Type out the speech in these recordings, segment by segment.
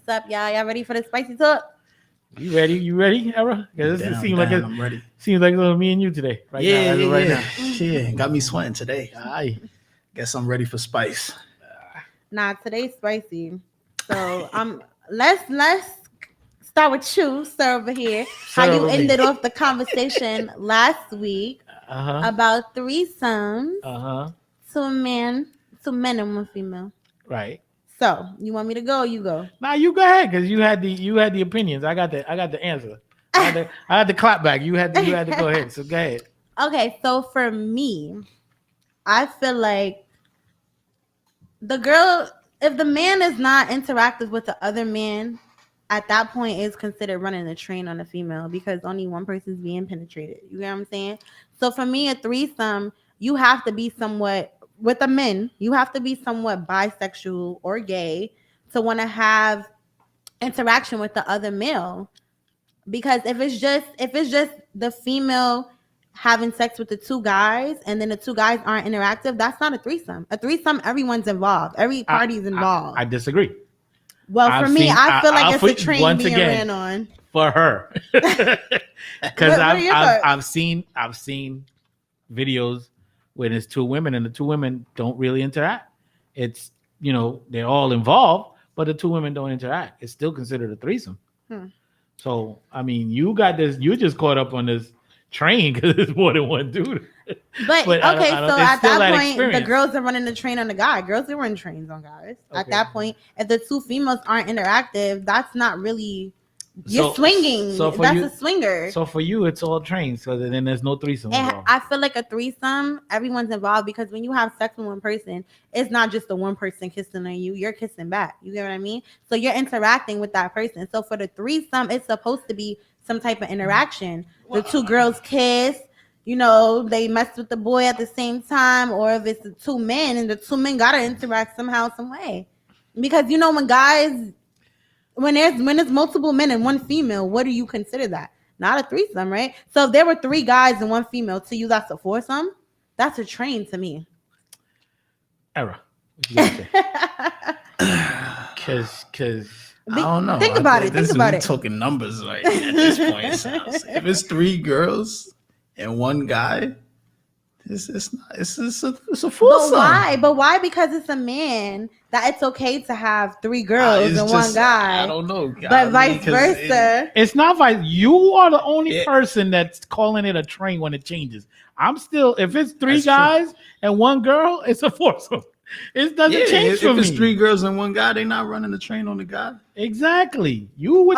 up, y'all? Y'all ready for the spicy talk? You ready? You ready, Era? Because it seems like I'm ready. Seems like a little me and you today. Right now. Yeah, got me sweating today. Aye. Guess I'm ready for spice. Nah, today's spicy. So let's start with you, sir, over here. How you ended off the conversation last week about threesomes. Two men and one female. Right. So you want me to go? Or you go. Nah, you go ahead because you had the opinions. I got the answer. I had the clap back. You had to go ahead. So go ahead. Okay, so for me, I feel like the girl, if the man is not interactive with the other man, at that point is considered running a train on a female because only one person's being penetrated. You get what I'm saying? So for me, a threesome, you have to be somewhat with the men. You have to be somewhat bisexual or gay to want to have interaction with the other male. Because if it's just the female having sex with the two guys and then the two guys aren't interactive, that's not a threesome. A threesome, everyone's involved. Every party's involved. I disagree. Well, I feel like it's a train being ran on. For her. Because I've seen videos when it's two women and the two women don't really interact. It's, they're all involved, but the two women don't interact. It's still considered a threesome. So, I mean, you just caught up on this train because it's more than one dude. But okay, so at that point, the girls are running the train on the guy. Girls are running trains on guys. Okay. At that point, if the two females aren't interactive, that's not really you're swinging. So that's a swinger. So for you, it's all trains. So then there's no threesome. And I feel like a threesome, everyone's involved because when you have sex with one person, it's not just the one person kissing on you. You're kissing back. You get what I mean? So you're interacting with that person. So for the threesome, it's supposed to be some type of interaction. The two girls kiss. They mess with the boy at the same time, or if it's the two men and the two men gotta interact somehow, some way. Because when there's multiple men and one female, what do you consider that? Not a threesome, right? So if there were three guys and one female, to you that's a foursome. That's a train to me. Era. Because I don't know. Think about it. Talking numbers right at this point. If it's three girls and one guy, it's a foursome. But why? Because it's a man that it's okay to have three girls and one guy. I don't know. But vice versa. It's not vice. You are the only person that's calling it a train when it changes. I'm still, if it's three guys and one girl, it's a foursome. It doesn't change for me. If it's three girls and one guy, they're not running the train on the guy. But you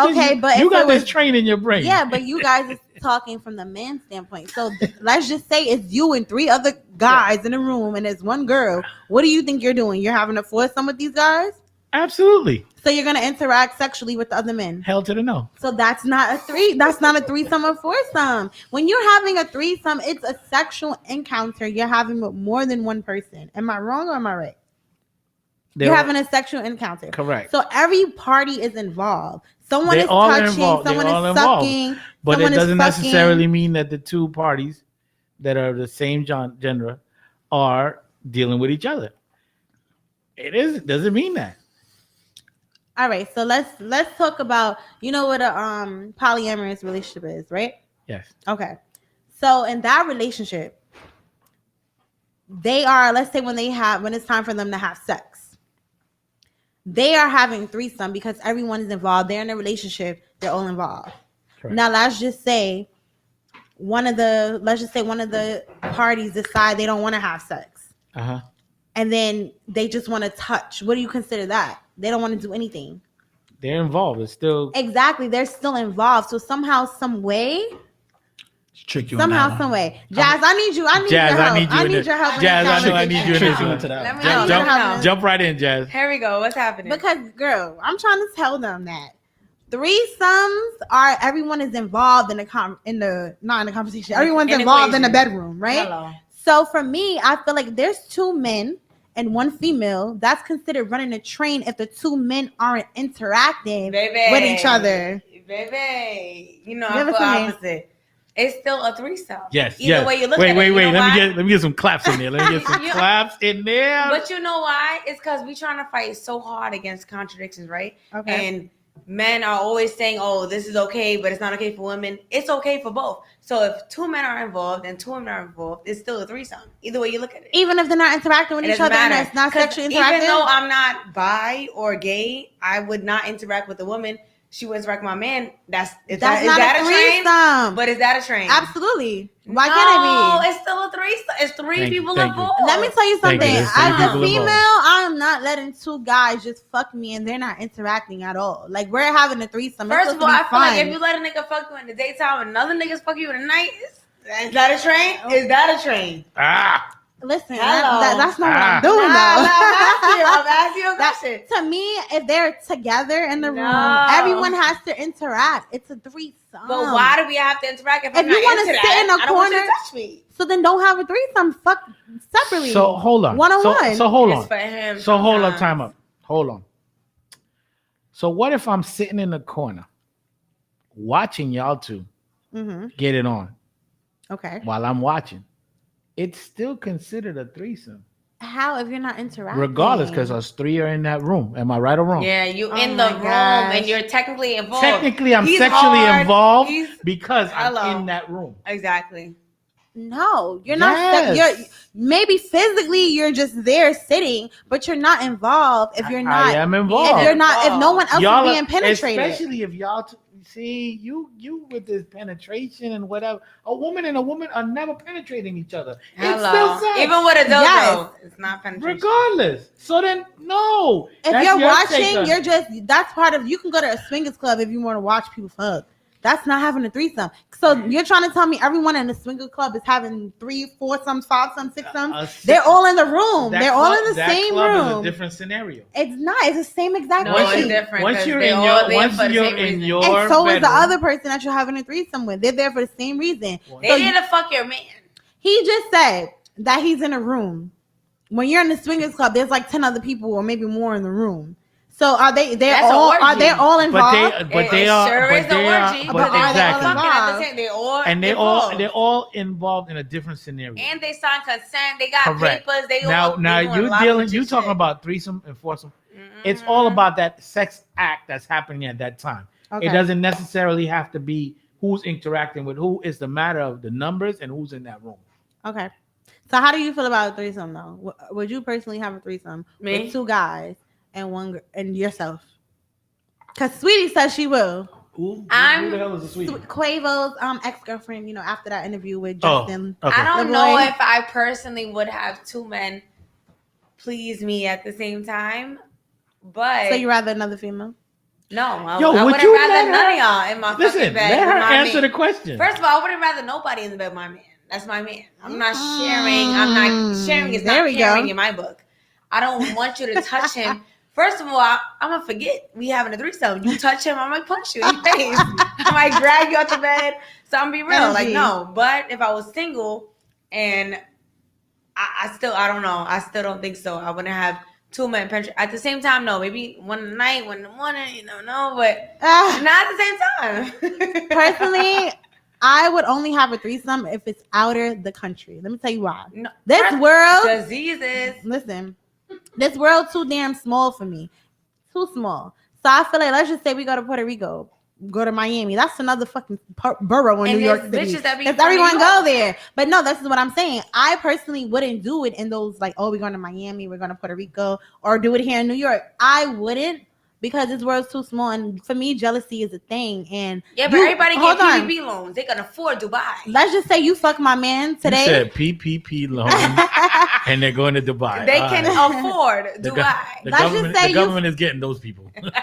got this train in your brain. Yeah, but you guys are talking from the man's standpoint. So let's just say it's you and three other guys in a room, and there's one girl. What do you think you're doing? You're having a foursome with these guys? Absolutely. So you're gonna interact sexually with the other men? Hell to the no. So that's not a threesome or foursome. When you're having a threesome, it's a sexual encounter you're having with more than one person. Am I wrong or am I right? You're having a sexual encounter. Correct. So every party is involved. Someone is touching, someone is sucking. But it doesn't necessarily mean that the two parties that are the same gender are dealing with each other. It doesn't mean that. All right, so let's talk about what a polyamorous relationship is, right? Yes. Okay. So in that relationship, they are, let's say when it's time for them to have sex, they are having threesome because everyone is involved. They're in a relationship, they're all involved. Correct. Now let's just say one of the parties decide they don't want to have sex. And then they just want to touch. What do you consider that? They don't want to do anything. They're involved. It's still exactly. They're still involved. So somehow, some way, trick you. Some way. Jazz, I need you. I need your help. I need your help. Jazz, I know I need you in this one. Jump right in, Jazz. Here we go. What's happening? Because, girl, I'm trying to tell them that threesomes are everyone is involved in not in the conversation. Everyone's involved in the bedroom, right? Hello. So for me, I feel like there's two men and one female. That's considered running a train if the two men aren't interacting with each other. Baby, I feel opposite. It's still a threesome. Yes. Either way you look at it. Wait. Let me get some claps in there. Claps in there. But you know why? It's because we're trying to fight so hard against contradictions, right? Okay. And men are always saying, "Oh, this is okay, but it's not okay for women." It's okay for both. So if two men are involved and two women are involved, it's still a threesome. Either way you look at it. Even if they're not interacting with each other and it's not sexually interactive? Even though I'm not bi or gay, I would not interact with a woman. She would interact with my man. Is that a train? But is that a train? Absolutely. Why can't it be? It's still a threesome. It's three people involved. Let me tell you something. As a female, I'm not letting two guys just fuck me and they're not interacting at all. Like, we're having a threesome. First of all, I feel like if you let a nigga fuck you in the daytime and another nigga's fuck you in the night, is that a train? Is that a train? Listen, that's not what I'm doing, though. I'm asking you a question. To me, if they're together in the room, everyone has to interact. It's a threesome. But why do we have to interact if you want to sit in a corner? Touch me. So then don't have a threesome. Fuck separately. So hold on. One-on-one. So hold on. For him so hold on. Time up. Hold on. So what if I'm sitting in the corner watching y'all two get it on? Okay. While I'm watching. It's still considered a threesome. How if you're not interacting? Regardless, because us three are in that room. Am I right or wrong? Yeah, you in the room and you're technically involved. Technically, I'm sexually involved because I'm in that room. Exactly. No, you're not. You're maybe physically you're just there sitting, but you're not involved. If you're not, I am involved. If you're not, if no one else is being penetrated, especially if y'all. See, you with this penetration and whatever. A woman and a woman are never penetrating each other. Hello. It's still sex. Even with a dildo, it's not penetration. Regardless. So then, no. If you're watching, you're just, that's part of, you can go to a swingers club if you want to watch people fuck. That's not having a threesome. So you're trying to tell me everyone in the swinger club is having 3, 4-some, 5-some, 6-some? They're all in the room. They're all in the same room. That club is a different scenario. It's not. It's the same exact thing. It's different. Once you're in your and so bedroom, is the other person that you're having a threesome with. They're there for the same reason. They didn't fuck your man. He just said that he's in a room. When you're in the swingers club, there's like 10 other people or maybe more in the room. So are they all involved? But they are. Sure is the orgy. But exactly. They're all involved in a different scenario. And they signed consent. They got papers. Now you talking about threesome and foursome. It's all about that sex act that's happening at that time. Okay. It doesn't necessarily have to be who's interacting with who. It's the matter of the numbers and who's in that room. Okay. So how do you feel about a threesome though? Would you personally have a threesome with 2 guys? And one and yourself, because Sweetie says she will. Who the hell is a Sweetie? Quavo's ex-girlfriend. After that interview with Jazlynn. I don't know if I personally would have 2 men please me at the same time, but so you rather another female? No, I wouldn't rather none of y'all in my fucking bed. Let her answer the question. First of all, I wouldn't rather nobody in the bed with my man. That's my man. I'm not sharing. I'm not sharing. Is not caring in my book. I don't want you to touch him. First of all, I'm going to forget we having a threesome. You touch him, I might punch you in the face. I might drag you out the bed. So I'm going to be real. Like, no. But if I was single and I don't know. I still don't think so. I wouldn't have 2 men penetrate. At the same time, no. Maybe one in the night, one in the morning, no. But not at the same time. Personally, I would only have a threesome if it's outer the country. Let me tell you why. No, this world... Diseases. Listen. This world too damn small for me. Too small. So I feel like, let's just say we go to Puerto Rico, go to Miami. That's another fucking borough in New York City. Because everyone go there. But no, this is what I'm saying. I personally wouldn't do it in those like, oh, we're going to Miami, we're going to Puerto Rico, or do it here in New York. I wouldn't. Because this world's too small, and for me, jealousy is a thing. And but everybody get PPP loans. They can afford Dubai. Let's just say you fuck my man today. You said PPP loan, and they're going to Dubai. They can afford Dubai. The government is getting those people. But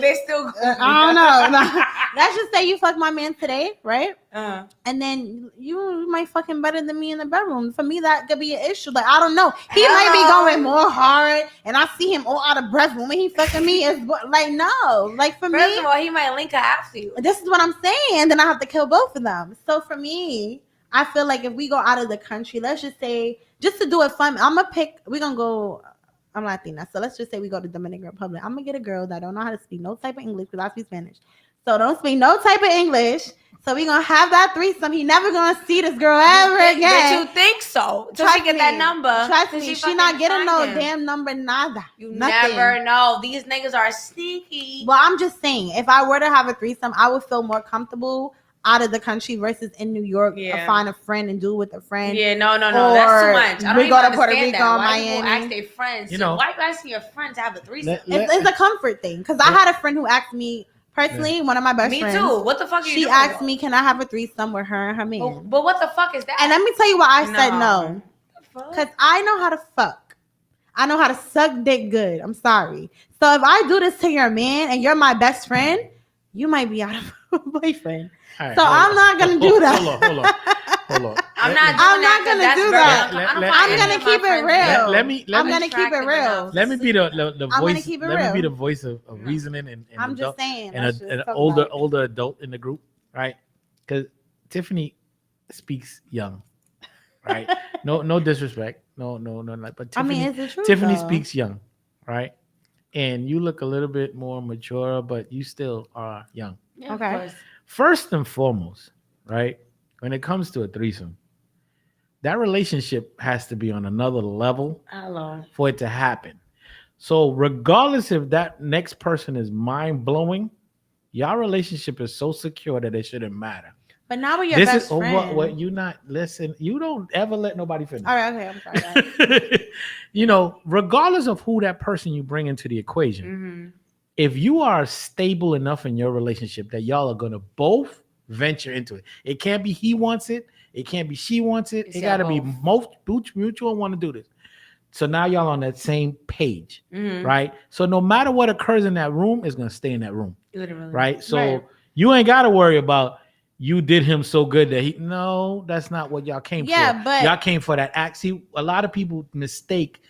they still. I don't know. Let's just say you fuck my man today, right? And then you might fucking better than me in the bedroom. For me, that could be an issue. Like, I don't know. He might be going more hard, and I see him all out of breath when he fucking me. Is like, no. Like, for me. First of all, he might link her after you. This is what I'm saying. Then I have to kill both of them. So for me, I feel like if we go out of the country, let's just say, just to do it fun, we're going to go, I'm Latina. So let's just say we go to Dominican Republic. I'm going to get a girl that don't know how to speak no type of English because I speak Spanish. So don't speak no type of English. So we gonna have that threesome. He never gonna see this girl ever again. But you think so? Till she get that number. Trust me, she not getting no damn number, nada. You nothing. never know. These niggas are sneaky. Well, I'm just saying, if I were to have a threesome, I would feel more comfortable out of the country versus in New York. Yeah. Find a friend and do it with a friend. Yeah, no, that's too much. I don't we even go to understand Puerto Rico, that. Why Miami. people ask their friends? You know, why you asking your friends to have a threesome? It's a comfort thing. Because I had a friend who asked me. Personally, one of my best friends. Me too. What the fuck are you doing? She asked me, can I have a threesome with her and her man? But what the fuck is that? And let me tell you why I said no. Because I know how to fuck. I know how to suck dick good. I'm sorry. So if I do this to your man and you're my best friend, you might be out of a boyfriend. Right, so I'm not going to do that. Hold on. I'm not going to do that. I'm going to keep it real. I'm going to keep it real. Let me be the voice. Let me be the voice of reasoning and I'm just saying. And an older adult in the group, right? Because Tiffany speaks young, right? No disrespect. No. But Tiffany, is it true, Tiffany speaks young, right? And you look a little bit more mature, but you still are young. Yeah, okay. First and foremost, right? When it comes to a threesome, that relationship has to be on another level for it to happen. So regardless if that next person is mind-blowing, your relationship is so secure that it shouldn't matter. But now we're your best friend. What you not listen. You don't ever let nobody finish. All right, okay, I'm sorry. You know, regardless of who that person you bring into the equation, if you are stable enough in your relationship that y'all are going to both venture into it. It can't be he wants it. It can't be she wants it. It got to be most mutual want to do this. So now y'all on that same page, right? So no matter what occurs in that room, it's going to stay in that room. Literally. Right? So you ain't got to worry about you did him so good that no, that's not what y'all came for. But y'all came for that act. See, a lot of people mistake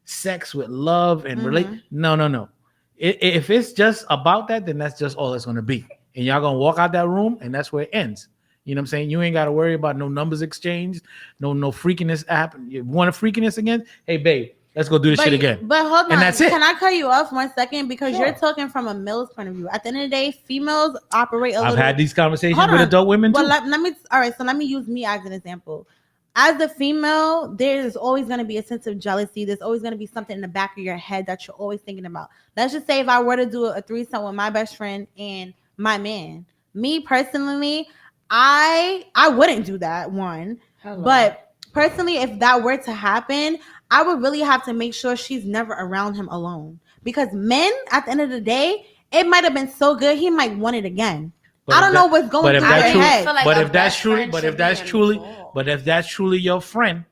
sex with love and relate. No. If it's just about that, then that's just all it's going to be. And y'all going to walk out that room and that's where it ends. You know what I'm saying? You ain't got to worry about no numbers exchanged, no freakiness happen. You want a freakiness again? Hey, babe, let's go do this shit again. But hold on. And that's it. Can I cut you off 1 second? Because you're talking from a male's point of view. At the end of the day, females operate a little... I've had these conversations with adult women too. Let me use me as an example. As a female, there's always going to be a sense of jealousy. There's always going to be something in the back of your head that you're always thinking about. Let's just say if I were to do a threesome with my best friend and my man, me personally, I wouldn't do that one. Hello. But personally, if that were to happen, I would really have to make sure she's never around him alone. Because men, at the end of the day, it might have been so good, he might want it again. I don't know what's going through your head. But if that's truly your friend,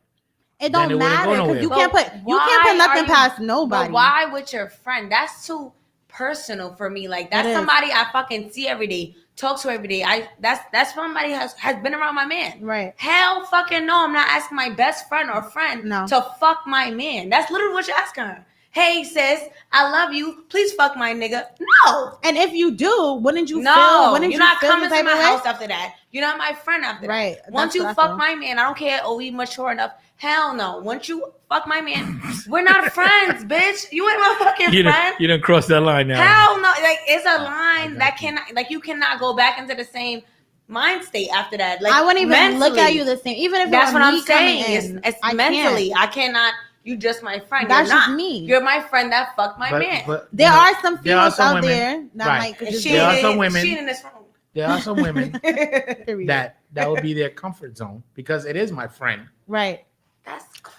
it don't matter because you can't put nothing past nobody. But why with your friend? That's too personal for me. Like that's somebody I fucking see every day, talk to every day. That's somebody has been around my man. Right. Hell fucking no, I'm not asking my best friend or friend to fuck my man. That's literally what you're asking her. Hey sis, I love you. Please fuck my nigga. No. And if you do, wouldn't you feel? Wouldn't you're not coming to my house after that. You're not my friend after that. Right. Once you fuck my man, I don't care. Oh, we mature enough. Hell no. Once you fuck my man, we're not friends, bitch. You ain't my fucking friend. You done crossed that line now. Hell no. Like it's a line that cannot. Like you cannot go back into the same mind state after that. Like I wouldn't even look at you the same. Even if that's what I'm saying. It's mentally. I cannot. You just my friend. That's You're not. Just me. You're my friend that fucked my man. But there are some females out there that might. There are some women. She in this room. There are some women that would be their comfort zone because it is my friend. Right.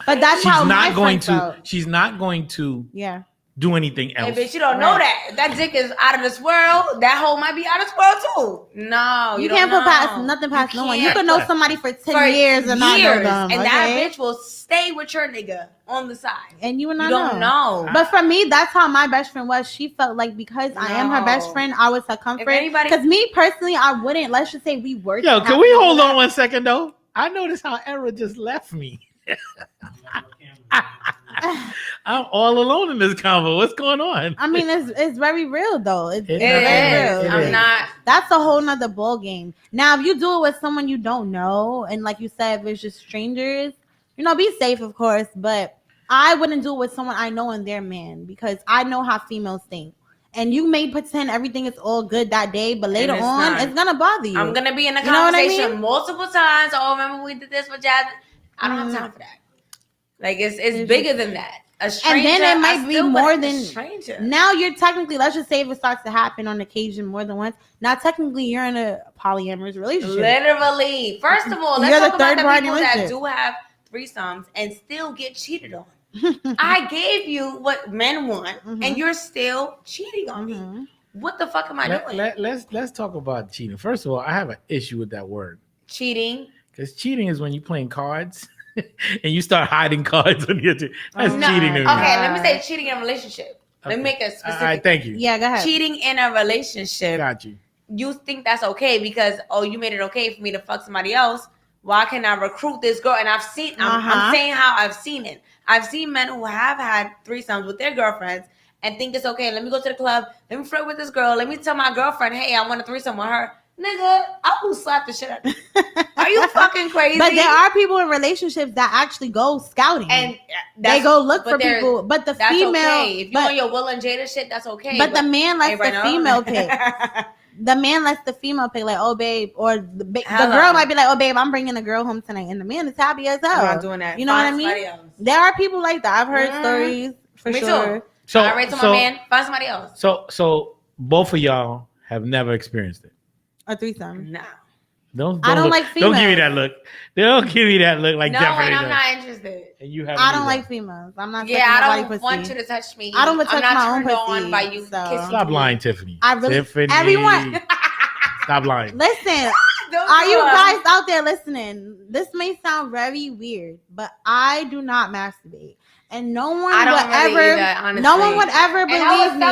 But that's how my friend felt. She's not going to. Yeah. Do anything else. Hey, bitch, you don't know that. That dick is out of this world. That hoe might be out of this world too. No, you can't put nothing past no one. You can know somebody for 10 years and not know them. And that bitch will stay with your nigga on the side. And you will not don't know. But for me, that's how my best friend was. She felt like because I am her best friend, I was her comfort. Because me personally, I wouldn't. Let's just say we were. Yo, can we hold on 1 second though? I noticed how Era just left me. I'm all alone in this convo. What's going on? I mean, it's very real though. It's very real. I'm not. That's a whole nother ball game. Now, if you do it with someone you don't know, and like you said, if it's just strangers, be safe, of course. But I wouldn't do it with someone I know and their man because I know how females think. and you may pretend everything is all good that day, but later on, not. it's gonna bother you. I'm gonna be in a You know what I conversation mean? multiple times. Oh, remember we did this with Jazz? I don't have time for that. Like it's bigger than that. A stranger, and then it might be more than a stranger. Now you're technically, let's just say if it starts to happen on occasion more than once. Now technically you're in a polyamorous relationship. Literally. First of all, let's talk about the people that do have threesomes and still get cheated on. I gave you what men want, and you're still cheating on me. What the fuck am I doing? Let's talk about cheating. First of all, I have an issue with that word. Cheating. Because cheating is when you're playing cards and you start hiding cards on your team. That's cheating to me. Okay, let me say cheating in a relationship. Let me make a specific. All right, thank you. Yeah, go ahead. Cheating in a relationship. Got you. You think that's okay because you made it okay for me to fuck somebody else. Why can't I recruit this girl? And I'm saying how I've seen it. I've seen men who have had threesomes with their girlfriends and think it's okay. Let me go to the club. Let me flirt with this girl. Let me tell my girlfriend, hey, I want a threesome with her. Nigga, I will slap the shit out of you. Are you fucking crazy? But there are people in relationships that actually go scouting. And they go look for people. But the female... Okay. If you want your Will and Jada shit, that's okay. But the man lets the female pick. The man lets the female pick, like, oh, babe. Or the girl might be like, oh, babe, I'm bringing a girl home tonight. And the man is happy as hell. I'm not doing that. You know what I mean? There are people like that. I've heard stories, for sure. Too. So I rate to my man, find somebody else. So both of y'all have never experienced it. A threesome. No. I don't like females. Don't give me that look. Don't give me that look. Like no, definitely. And I'm not interested. And you have. I don't like females. I'm not. Yeah, I don't want you to touch me. I don't touch my own pussy. On by you kissing Stop me. lying, Tiffany. Tiffany. Everyone. Stop lying. Listen. Are you guys out there listening? This may sound very weird, but I do not masturbate. And no one would ever believe me.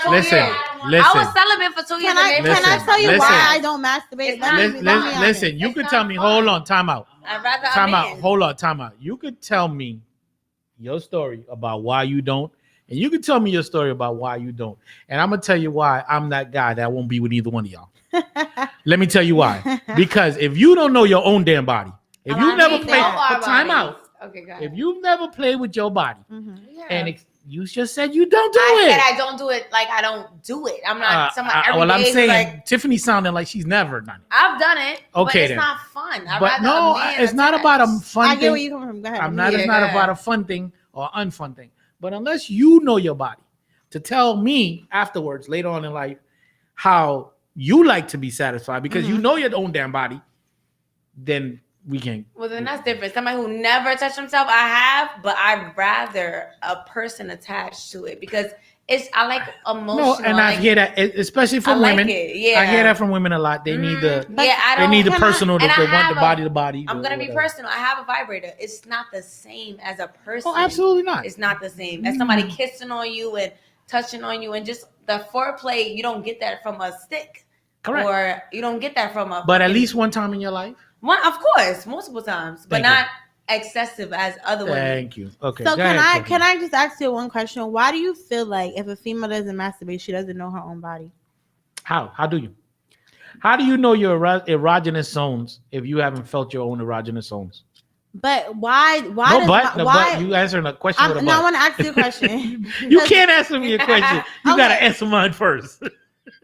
Listen. I was celibate for 2 years. Can I tell you why I don't masturbate? Listen, you could tell me. Hold on, time out. I'd rather time out. Hold on, time out. You could tell me your story about why you don't, and you could tell me your story about why you don't. And I'm gonna tell you why I'm that guy that won't be with either one of y'all. Let me tell you why. Because if you don't know your own damn body, if you never played, time out. Okay, got if you've never played with your body, and you just said you don't do it. I said I don't do it like I don't do it. I'm not someone every well, I'm day saying like, Tiffany sounding like she's never done it. I've done it, okay, but it's not fun. But no, it's not about a fun thing. I get where you come from. Go ahead. It's not about a fun thing or unfun thing. But unless you know your body, to tell me afterwards, later on in life, how you like to be satisfied because you know your own damn body, then we can't. Well, then that's different. Somebody who never touched himself, I have, but I'd rather a person attached to it because I like emotional. No, and I hear that, especially from women. Yeah, I hear that from women a lot. They need the personal. They want the body to body. I'm gonna be personal. I have a vibrator. It's not the same as a person. Oh, absolutely not. It's not the same as somebody kissing on you and touching on you and just the foreplay. You don't get that from a stick. Correct. Or you don't get that from a. But at least one time in your life. Of course, multiple times, but not excessive as other women. Thank you. Okay. So can I just ask you one question? Why do you feel like if a female doesn't masturbate, she doesn't know her own body? How do you? How do you know your erogenous zones if you haven't felt your own erogenous zones? But why? But you answering a question with a but. I want to ask you a question. You can't answer me a question. You got to answer mine first.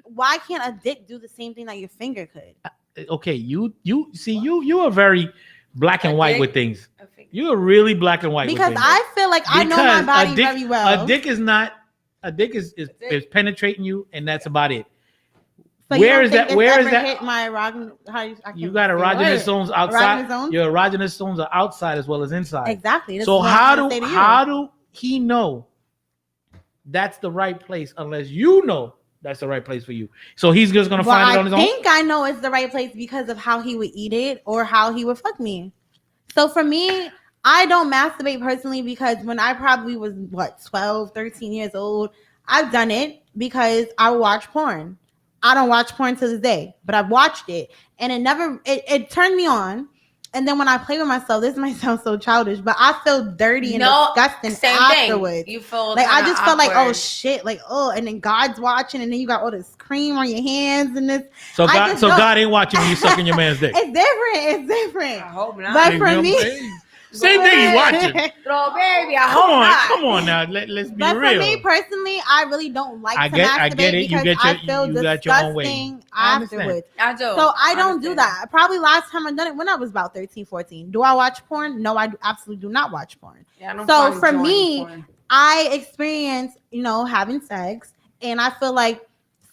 Why can't a dick do the same thing that your finger could? Okay, you see you are very black and white with things. You are really black and white because I feel like I know my body very well. A dick is penetrating you, and that's about it. So where is that? Where is that? Hit my erogenous, you got erogenous zones outside. Your erogenous zones are outside as well as inside. Exactly. So how do he know that's the right place unless you know that's the right place for you? So he's just gonna find it on his own. I think I know it's the right place because of how he would eat it or how he would fuck me. So for me, I don't masturbate personally because when I probably was 12, 13 years old, I've done it because I watch porn. I don't watch porn to this day, but I've watched it and it turned me on. And then when I play with myself, this might sound so childish, but I feel dirty and disgusting afterwards. You feel like I just felt like, oh shit, like and then God's watching, and then you got all this cream on your hands and this. So God ain't watching you sucking your man's dick. It's different. I hope not. But for me, Same thing you watching. Throw baby. I Come hope on, not. come on now. Let's be But real. for me personally, I really don't like to masturbate I get it. because I feel you got your own way. disgusting I understand. afterwards. I do. So I don't do understand. that. Probably last time I done it when I was about 13, 14. Do I watch porn? No, I absolutely do not watch porn. Yeah, I don't So find for joy me, in porn. I experience, having sex, and I feel like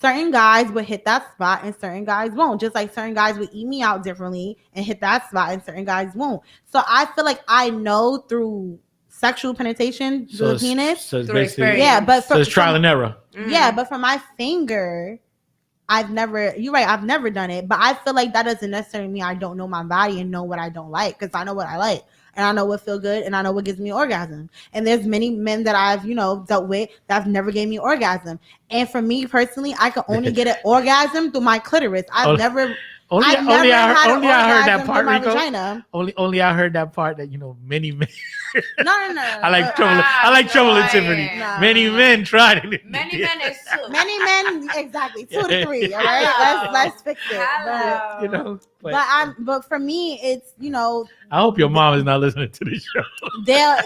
certain guys would hit that spot and certain guys won't. Just like certain guys would eat me out differently and hit that spot and certain guys won't. So I feel like I know through sexual penetration through the penis. So it's Through basically, experience. Yeah, but so it's trial and error. yeah, but for my finger, you're right, I've never done it, but I feel like that doesn't necessarily mean I don't know my body and know what I don't like, because I know what I like and I know what feels good and I know what gives me orgasm. And there's many men that I've, dealt with that have never gave me orgasm. And for me personally, I can only get an orgasm through my clitoris. I've never Only had an I heard that orgasm part, through my Rico. vagina. Only I heard that part that many men. No. I like trouble. I like trouble and Tiffany. No. Many men tried it. Many men is two. Many men, exactly 2 to 3. All Hello. right, let's fix it. Hello. But for me, it's I hope your mom is not listening to this show. they'll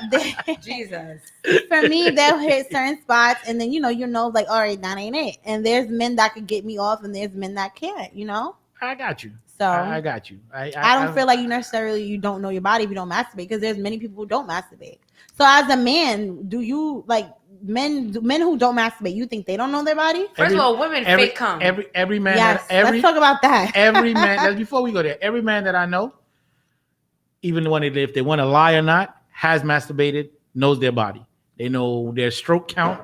Jesus. for me they'll hit certain spots, and then like, all right, that ain't it. And there's men that could get me off, and there's men that can't. I got you. So I got you. I don't feel like you don't know your body if you don't masturbate, because there's many people who don't masturbate. So as a man, do you like men who don't masturbate? You think they don't know their body? First of all, women fake come. Every man. Yes. Let's talk about that. Every man. Before we go there, every man that I know, even if they want to lie or not, has masturbated, knows their body. They know their stroke count.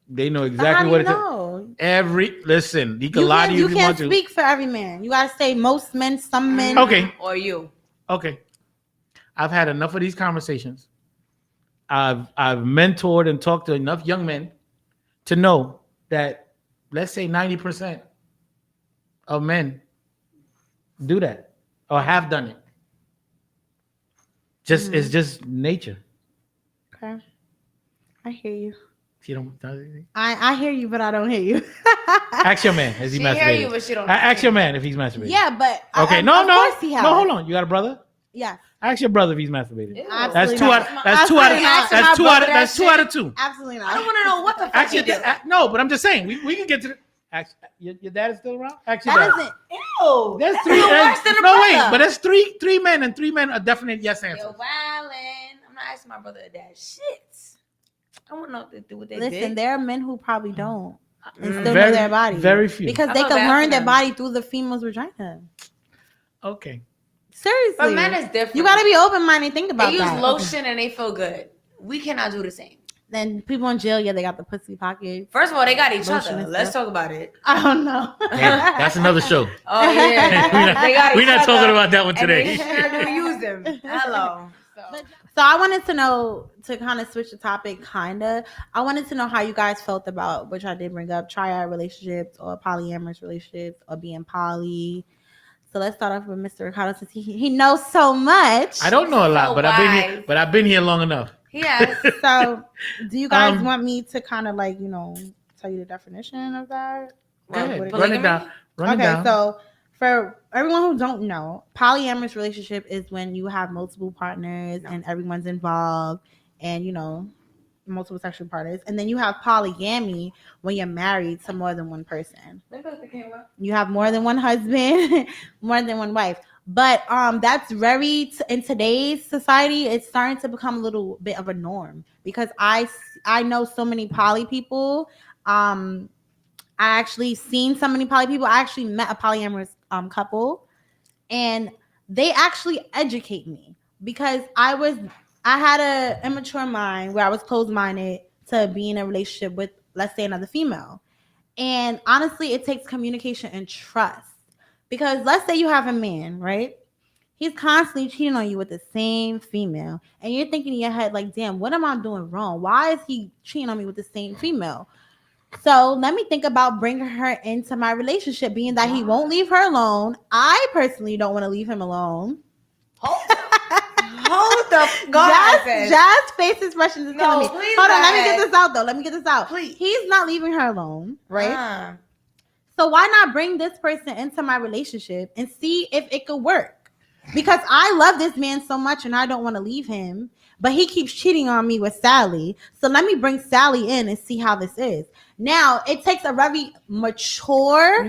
They know exactly what it is. Listen, you can lie to you. You can't speak for every man. You gotta say most men, some men. Okay. Or you. Okay. I've had enough of these conversations. I've mentored and talked to enough young men to know that, let's say 90% of men do that or have done it. It's just nature. Okay. I hear you. You don't. I hear you, but I don't hear you. Ask your man. Has he masturbated? She hear you, but she don't. Ask your man if he's masturbated. Yeah, but okay. No. Hold on. You got a brother? Yeah. Ask your brother if he's masturbated. Absolutely That's two out of two. Absolutely not. I don't want to know what the fuck you do. No, but I'm just saying we can get to the. Your dad is still around? Ask your That dad. isn't. Ew. There's three. worse than a No, brother. wait, but there's three men, and 3 men are definite yes answers. Yo, wildin'. I'm not asking my brother that shit. I want to know what they did. Listen, there are men who probably don't and still know Very- their body. very few. Because I they feel can bad learn for their them. body through the female's vagina. Okay. Seriously. But men is different. You got to be open-minded and think about They use that. lotion and they feel good. We cannot do the same. Then people in jail, they got the pussy pockets. First of all, they got each Lotion other. and Let's stuff. talk about it. I don't know. Damn, that's another show. Oh yeah, they got We're each not other, talking about that one and they today. sure do use them. Hello. So I wanted to know, to kind of switch the topic, I wanted to know how you guys felt about, which I did bring up, triad relationships or polyamorous relationships or being poly. So let's start off with Mr. Ricardo, since he knows so much. I don't know a lot, So but I've been here long enough. Yes. So do you guys want me to kind of like, tell you the definition of that? Go ahead, What run it down. Run it down. So for everyone who don't know, polyamorous relationship is when you have multiple partners and everyone's involved and, multiple sexual partners. And then you have polygamy when you're married to more than one person. You have more than one husband, more than one wife. But that's in today's society, it's starting to become a little bit of a norm, because I know so many poly people. I actually seen so many poly people. I actually met a polyamorous couple, and they actually educate me, because I had a immature mind where I was closed-minded to be in a relationship with, let's say, another female. And honestly, it takes communication and trust, because let's say you have a man, right? He's constantly cheating on you with the same female, and you're thinking in your head like, damn, what am I doing wrong? Why is he cheating on me with the same female? So let me think about bringing her into my relationship, being that he won't leave her alone. I personally don't want to leave him alone. Hold the God. Jazz face expression is killing me. Please Hold on, let me guys. get this out. Please. He's not leaving her alone, right? So why not bring this person into my relationship and see if it could work? because I love this man so much and I don't want to leave him, but he keeps cheating on me with Sally. So let me bring Sally in and see how this is. Now, it takes a very mature,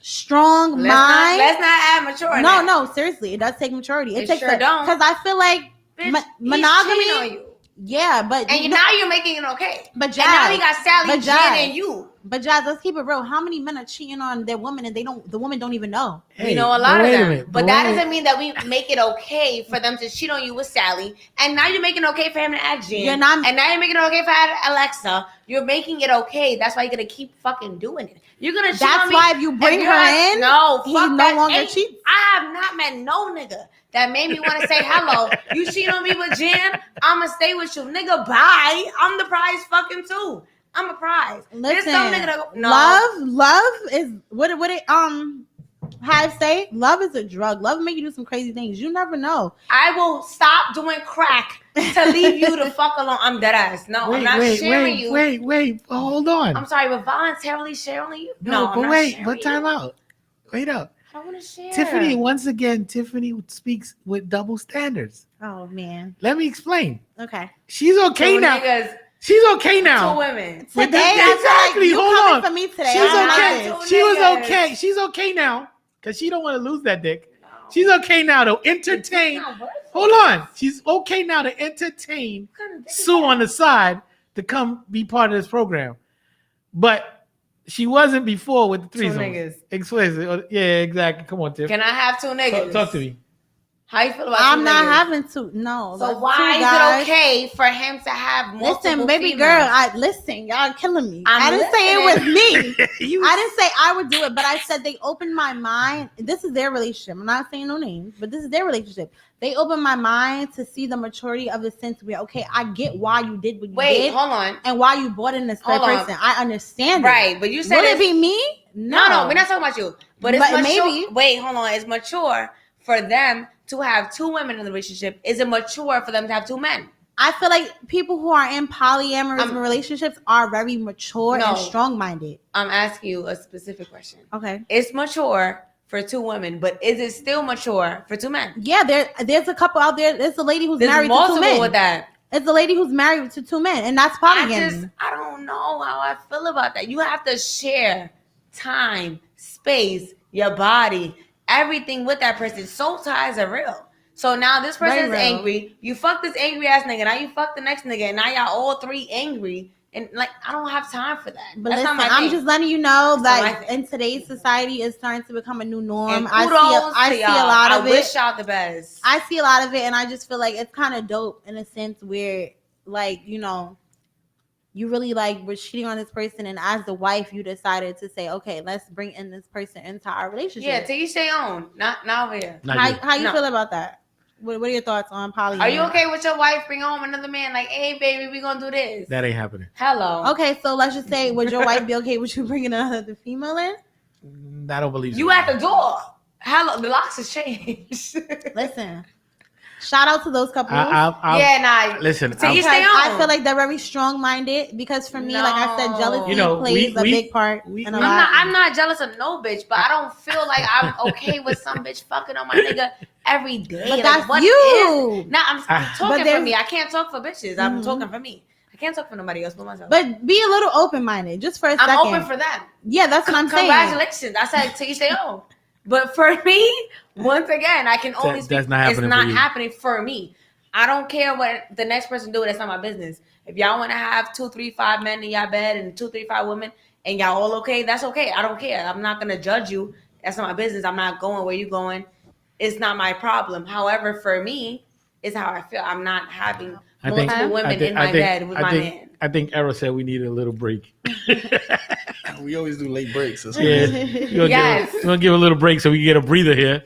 strong mind. Let's not add mature. No, seriously, it does take maturity. It takes don't. Because I feel like monogamy. On you. Yeah, but now you're making it okay. But Jaz, and now you got Sally, Jen, and you. But Jaz, let's keep it real. How many men are cheating on their woman and the woman don't even know? Hey, you know a lot of them. But that doesn't mean that we make it okay for them to cheat on you with Sally. And now you're making it okay for him to add Jen. And now you're making it okay for Alexa. You're making it okay. That's why you're gonna keep fucking doing it. You're gonna cheat on me. That's why if you bring her in, no, he no longer cheats. I have not met no nigga that made me want to say hello. You cheat on me with Jen, I'ma stay with you. Nigga, bye. I'm the prize fucking too. I'm a prize. Listen, love is what it have say. Love is a drug. Love make you do some crazy things. You never know. I will stop doing crack to leave you the fuck alone. I'm dead ass. No, I'm not sharing you. Wait. Hold on. I'm sorry, but voluntarily sharing you? No, but wait. But time out. Wait up. I want to share. Tiffany, once again, Tiffany speaks with double standards. Oh man. Let me explain. Okay. She's okay now. She's okay now. 2 women. Today, exactly. Hold on. For me today. She's okay. She was okay. She's okay now because she don't want to lose that dick. No. She's okay now to entertain. Hold on. She's okay now to entertain Sue on the side to come be part of this program. But she wasn't before with the threesomes. 2 niggas. Explicit. Yeah, exactly. Come on, Tiff. Can I have 2 niggas? Talk to me. How you feel about I'm 2 not niggas? having to. No. So why is it okay for him to have multiple Listen, baby females? girl, listen, y'all killing me. I didn't say it was me. I didn't say I would do it, but I said they opened my mind. This is their relationship. I'm not saying no names, but this is their relationship. They opened my mind to see the maturity of the sense where, okay, I get why you did what you did. Wait, hold on. And why you brought in this third person. I understand right, but you said would it be me? No, we're not talking about you. But it's mature. Maybe. Wait, hold on. It's mature for them to have 2 women in the relationship. Is it mature for them to have 2 men? I feel like people who are in polyamorous relationships are very mature and strong-minded. I'm asking you a specific question. Okay. It's mature for 2 women, but is it still mature for 2 men? Yeah, there's a couple out there. There's a lady who's married to 2 men. With that. It's a lady who's married to 2 men, and that's polygamy. I don't know how I feel about that. You have to share time, space, your body, everything with that person. Soul ties are real. So now this person is angry. You fuck this angry ass nigga. Now you fuck the next nigga. And now y'all all 3 angry. And like, I don't have time for that. But listen, I'm just letting you know that in today's society, it's starting to become a new norm. And I see a lot of it. I wish y'all the best. I see a lot of it, and I just feel like it's kind of dope in a sense where, like, you know, you really like were cheating on this person, and as the wife, you decided to say, okay, let's bring in this person into our relationship. Yeah, till you stay on, not over here. How you feel about that? What are your thoughts on polyamory? Are you okay with your wife bringing home another man? Like, hey, baby, we gonna do this. That ain't happening. Hello. Okay, so let's just say, would your wife be okay with you bringing another female in? I don't believe you at the door. Hello, the locks has changed. Listen. Shout out to those couples. Listen, I feel like they're very strong-minded because for me, like I said, jealousy plays a big part. I'm not jealous of no bitch, but I don't feel like I'm okay with some bitch fucking on my nigga every day. But that's you. Now I'm talking for me. I can't talk for bitches. I'm talking for me. I can't talk for nobody else but myself. But be a little open-minded, just for a second. I'm open for them. Yeah, that's what I'm saying. Congratulations. I said till you stay home. But for me, once again, I can only speak. It's not happening for me. I don't care what the next person do. That's not my business. If y'all want to have 2, 3, 5 men in y'all bed and 2, 3, 5 women, and y'all all okay, that's okay. I don't care. I'm not gonna judge you. That's not my business. I'm not going where you going. It's not my problem. However, for me, it's how I feel. I'm not having multiple women in my bed with my man. I think Era said we need a little break. We always do late breaks. We're gonna give a little break so we can get a breather here,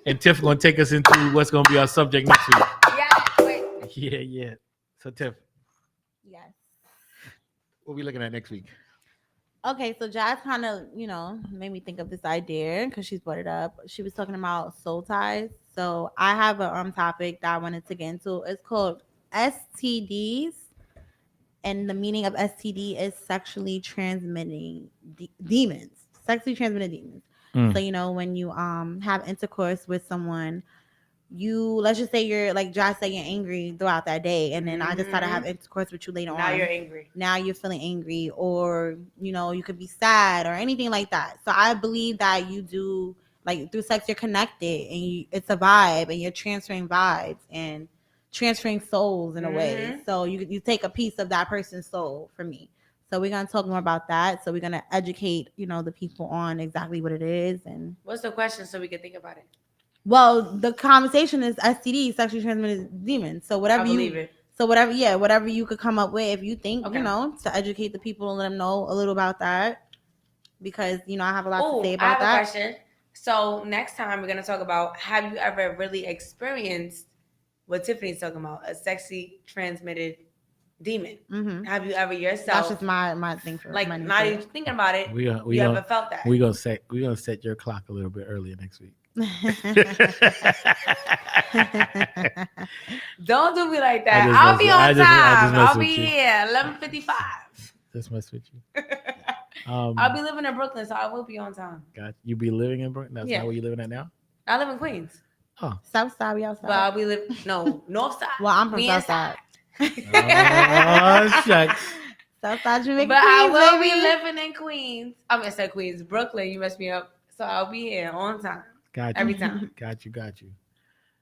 and Tiff gonna take us into what's gonna be our subject next week. Yeah. So Tiff, yes, what are we looking at next week? Okay, so Jazz kind of made me think of this idea because she's brought it up. She was talking about soul ties. So I have a topic that I wanted to get into. It's called STDs. And the meaning of STD is sexually transmitting demons. Sexually transmitted demons. So, when you have intercourse with someone let's just say you're like Josh said, you're angry throughout that day, and then I decide to have intercourse with you later on. Now you're angry. Now you're feeling angry, or you could be sad or anything like that. So I believe that you do, like, through sex you're connected, and it's a vibe, and you're transferring vibes and transferring souls in a way. So you take a piece of that person's soul for me. So we're gonna talk more about that. So we're gonna educate the people on exactly what it is. And what's the question so we can think about it? Well, the conversation is STD, sexually transmitted demons. So whatever whatever you could come up with, if you think, to educate the people and let them know a little about that, because I have a lot to say about that. I have a question. So next time we're gonna talk about, have you ever really experienced what Tiffany's talking about, a sexually transmitted demon? Mm-hmm. Have you ever yourself? That's just my thing for like not even thinking about it. You ever felt that? We're gonna set your clock a little bit earlier next week. Don't do me like that. I'll be on time. I'll be here 11:55. Just mess with you. I'll be living in Brooklyn, so I will be on time. Got you. Be living in Brooklyn? That's not where you living at now? I live in Queens. Oh, South Side, we outside. But I'll be North Side. Well, I'm from South Side. Oh, shucks. South Side, Jamaica. But I will be living in Queens. I'm gonna say Queens, Brooklyn. You messed me up, so I'll be here on time. Got you. Every time. Got you.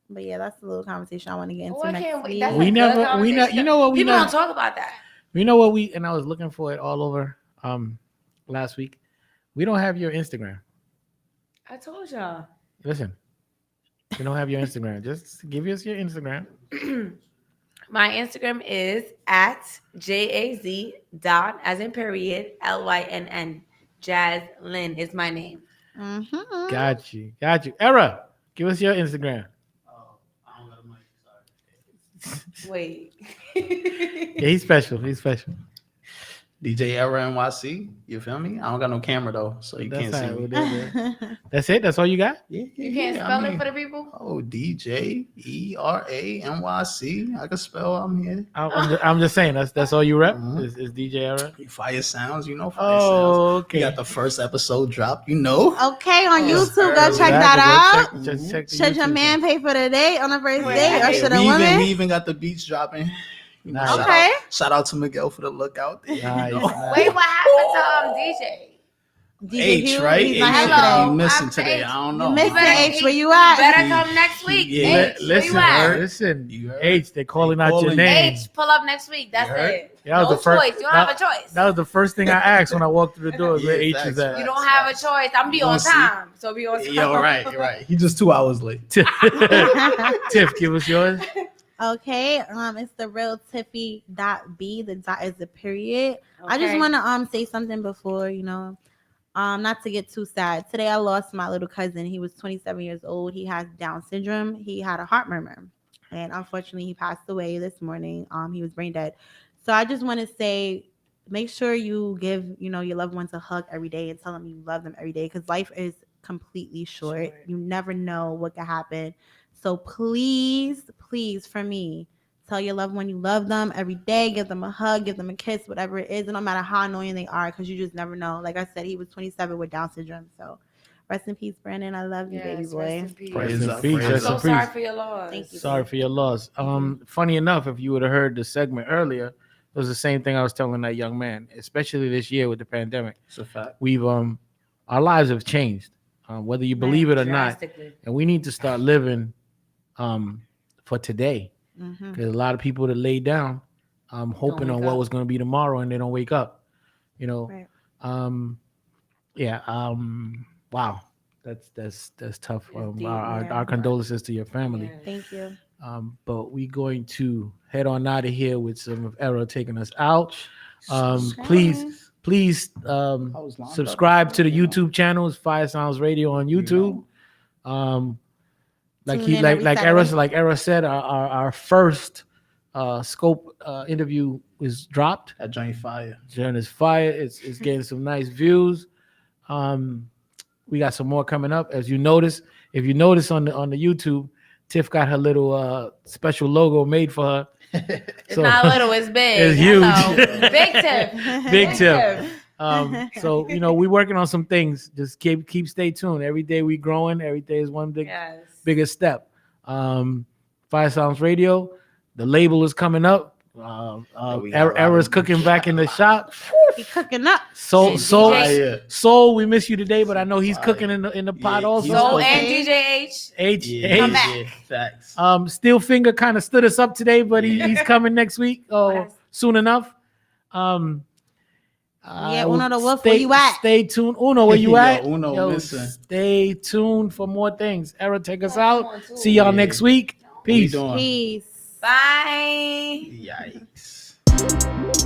But yeah, that's a little conversation I want to get into next week. You know what? People don't talk about that. You know what and I was looking for it all over last week. We don't have your Instagram. I told y'all. Listen, we don't have your Instagram. Just give us your Instagram. My Instagram is at jaz. As in period LYNN. Jazlynn is my name. Mm-hmm. Got you. Era, give us your Instagram. I don't got a mic. Sorry. Wait. Yeah, he's special. DJ Era NYC. You feel me? I don't got no camera though, so you can't see me. That's it? That's all you got? Yeah. You can't spell it for the people? Oh, DJ ERANYC. I can spell. I'm here. I'm just saying that's all you rep is DJ Era. Phiresounds, Phiresounds. Oh, okay. You got the first episode dropped, Okay, on YouTube, go check that out. Should your man pay for the date on the first date, or should a woman? We even got the beats dropping. Nice. Shout out to Miguel for the lookout. Nice. Wait, what happened to DJ? H, right? Hello. You missing today? I don't know. You missing H? Where you at? Better come next week. Yeah. H, Listen. H, they're calling out your name. H, pull up next week. That's it. Yeah, no choice. You don't have a choice. That was the first thing I asked when I walked through the door. Where H is at? You don't have a choice. I'm be on time. So be on time. Yeah, right. He just 2 hours late. Tiff, give us yours. Okay, it's the realtiffy.b. The dot is the period. Okay. I just want to say something before, not to get too sad. Today I lost my little cousin. He was 27 years old. He has Down syndrome. He had a heart murmur, and unfortunately he passed away this morning. He was brain dead. So I just want to say, make sure you give your loved ones a hug every day and tell them you love them every day, because life is completely short. You never know what could happen. So please, for me, tell your loved one you love them every day. Give them a hug, give them a kiss, whatever it is. And no matter how annoying they are, because you just never know. Like I said, he was 27 with Down syndrome. So rest in peace, Brandon. I love you, baby boy. Praise in peace. I'm so sorry for your loss. Thank you. Sorry for your loss. Funny enough, if you would have heard the segment earlier, it was the same thing I was telling that young man, especially this year with the pandemic. It's a fact. We've our lives have changed, whether you believe it or not. And we need to start living for today, because a lot of people that lay down hoping on what was going to be tomorrow, and they don't wake up, right. Wow, that's tough. Our condolences to your family. Yeah. Thank you. But we're going to head on out of here with some of Era taking us out. Please subscribe to the YouTube channels, Phiresoundzradio on YouTube. Like Era said, our first scope interview was dropped. That joint fire. Joint is fire. It's getting some nice views. We got some more coming up. As you notice, if you notice on the YouTube, Tiff got her little special logo made for her. It's not little, it's big. It's huge. Big Tiff. Big Tiff. So we're working on some things. Just keep stay tuned. Every day we growing. Every day is one bigger step. Phiresoundzradio. The label is coming up. Era's cooking back in the shop. He cooking up. Soul, we miss you today, but I know he's cooking in the pot also. Soul and DJ H. come back. Facts. Stillfinger kind of stood us up today, but he's coming next week. Soon enough. Uno the Wolf, where you at? Stay tuned. Uno, where you at? Uno, listen. Stay tuned for more things. Era, take us out. See y'all next week. Peace. Peace. Bye. Yikes.